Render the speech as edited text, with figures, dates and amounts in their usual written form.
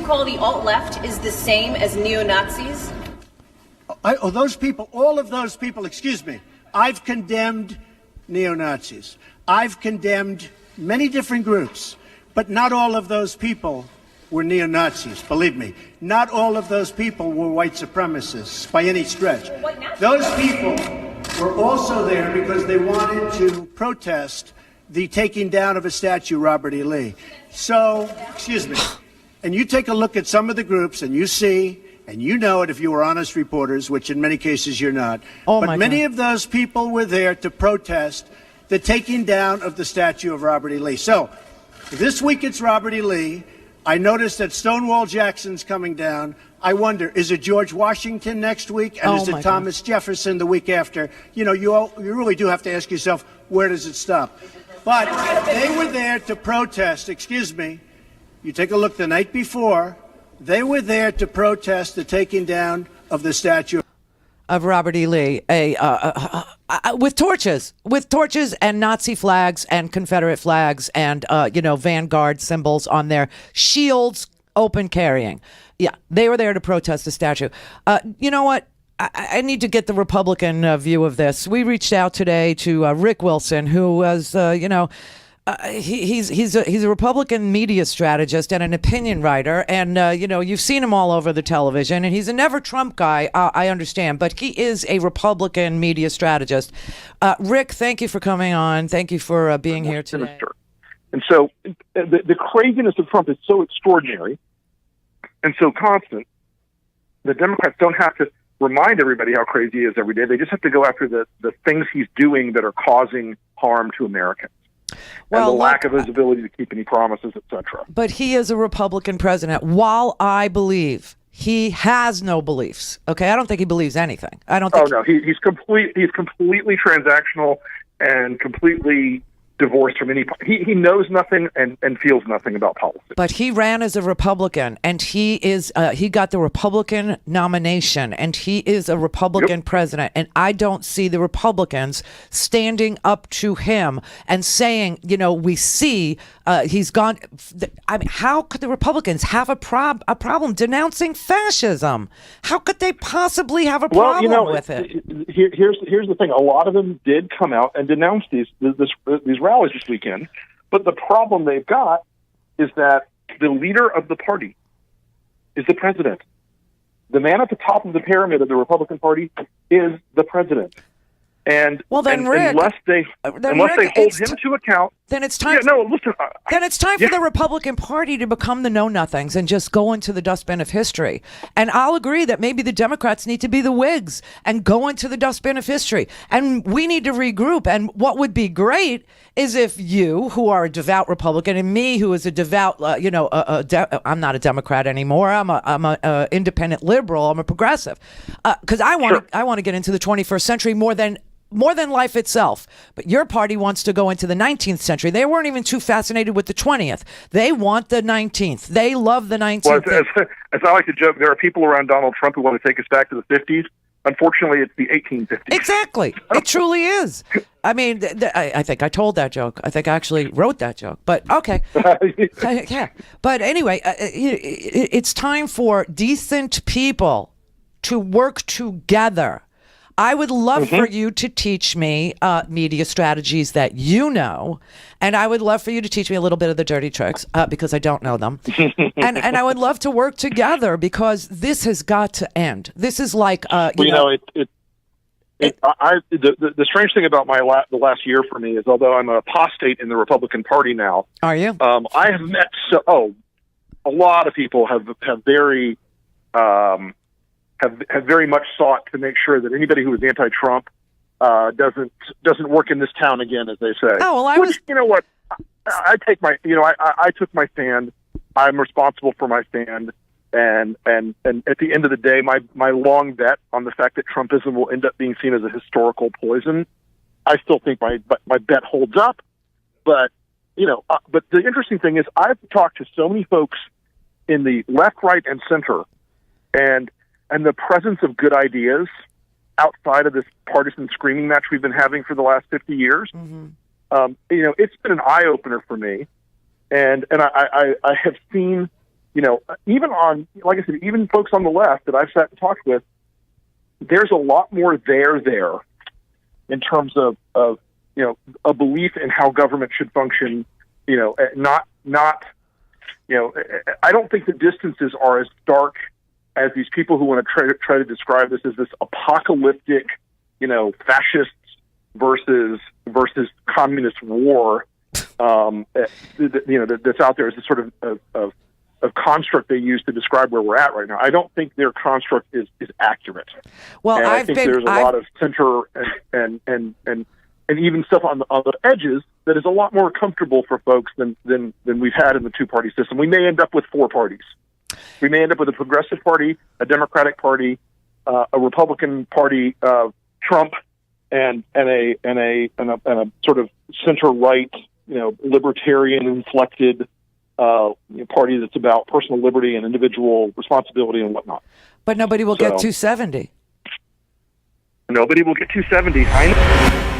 call the alt-left is the same as neo-Nazis? Those people, all of those people, excuse me, I've condemned neo-Nazis. I've condemned many different groups, but not all of those people were neo-Nazis, believe me. Not all of those people were white supremacists by any stretch. Those people were also there because they wanted to protest the taking down of a statue, Robert E. Lee. So, excuse me, and you take a look at some of the groups and you see, and you know it if you were honest reporters, which in many cases you're not, but many of those people were there to protest the taking down of the statue of Robert E. Lee. So, this week it's Robert E. Lee. I noticed that Stonewall Jackson's coming down. I wonder, is it George Washington next week? And is it Thomas Jefferson the week after? You know, you really do have to ask yourself, where does it stop? But they were there to protest, excuse me, you take a look the night before, they were there to protest the taking down of the statue of Robert E. Lee, with torches and Nazi flags and Confederate flags and, Vanguard symbols on their shields, open carrying. Yeah, they were there to protest the statue. You know what? I need to get the Republican view of this. We reached out today to Rick Wilson, who was, he's a Republican media strategist and an opinion writer, and you've seen him all over the television, and he's a never Trump guy. I understand, but he is a Republican media strategist. Rick, thank you for coming on. Thank you for being here today. Minister. And so the craziness of Trump is so extraordinary and so constant. The Democrats don't have to remind everybody how crazy he is every day. They just have to go after the things he's doing that are causing harm to Americans. Well, and the lack of his ability to keep any promises, etc. But he is a Republican president. While I believe he has no beliefs, okay, I don't think he believes anything. I don't think. Oh no, he's completely transactional and completely divorced from any. He knows nothing and feels nothing about politics. But he ran as a Republican, and he got the Republican nomination, and he is a Republican president. And I don't see the Republicans standing up to him and saying, we see he's gone. I mean, how could the Republicans have a problem denouncing fascism? How could they possibly have a problem with it? Here's the thing. A lot of them did come out and denounce these rallies this weekend, but the problem they've got is that the leader of the party is the president. The man at the top of the pyramid of the Republican Party is the president. And Rick, unless they hold him to account, then it's time. Then it's time for the Republican Party to become the know-nothings and just go into the dustbin of history. And I'll agree that maybe the Democrats need to be the Whigs and go into the dustbin of history. And we need to regroup. And what would be great is if you, who are a devout Republican, and me, who is a devout, I'm not a Democrat anymore. I'm a independent liberal. I'm a progressive, because I want to get into the 21st century more than life itself. But your party wants to go into the 19th century. They weren't even too fascinated with the 20th. They want the 19th. They love the 19th. Well, as I like to joke, there are people around Donald Trump who want to take us back to the 50s. Unfortunately, it's the 1850s. Exactly. It truly is. I mean, I think I told that joke. I think I actually wrote that joke. But okay. Yeah. But anyway, it's time for decent people to work together. I would love for you to teach me media strategies that you know, and I would love for you to teach me a little bit of the dirty tricks because I don't know them. and I would love to work together because this has got to end. This is like the strange thing about the last year for me is, although I'm an apostate in the Republican Party now, are you? I have met a lot of people have very. Have very much sought to make sure that anybody who is anti-Trump doesn't work in this town again, as they say. Oh well, you know what? I take my I took my stand. I'm responsible for my stand, and at the end of the day, my long bet on the fact that Trumpism will end up being seen as a historical poison, I still think my bet holds up. But but the interesting thing is, I've talked to so many folks in the left, right, and center, and the presence of good ideas outside of this partisan screaming match we've been having for the last 50 years, it's been an eye-opener for me. And I have seen even on, like I said, even folks on the left that I've sat and talked with, there's a lot more there in terms of a belief in how government should function. Not. I don't think the distances are as stark as these people who want to try to describe this as this apocalyptic, fascists versus communist war. That's out there as a sort of construct they use to describe where we're at right now. I don't think their construct is accurate. Well, and I think there's a lot of center and even stuff on the edges that is a lot more comfortable for folks than we've had in the two-party system. We may end up with 4 parties. We may end up with a progressive party, a Democratic party, a Republican party, Trump, and a sort of center-right, libertarian-inflected party that's about personal liberty and individual responsibility and whatnot. But nobody will get 270. Nobody will get 270. I know.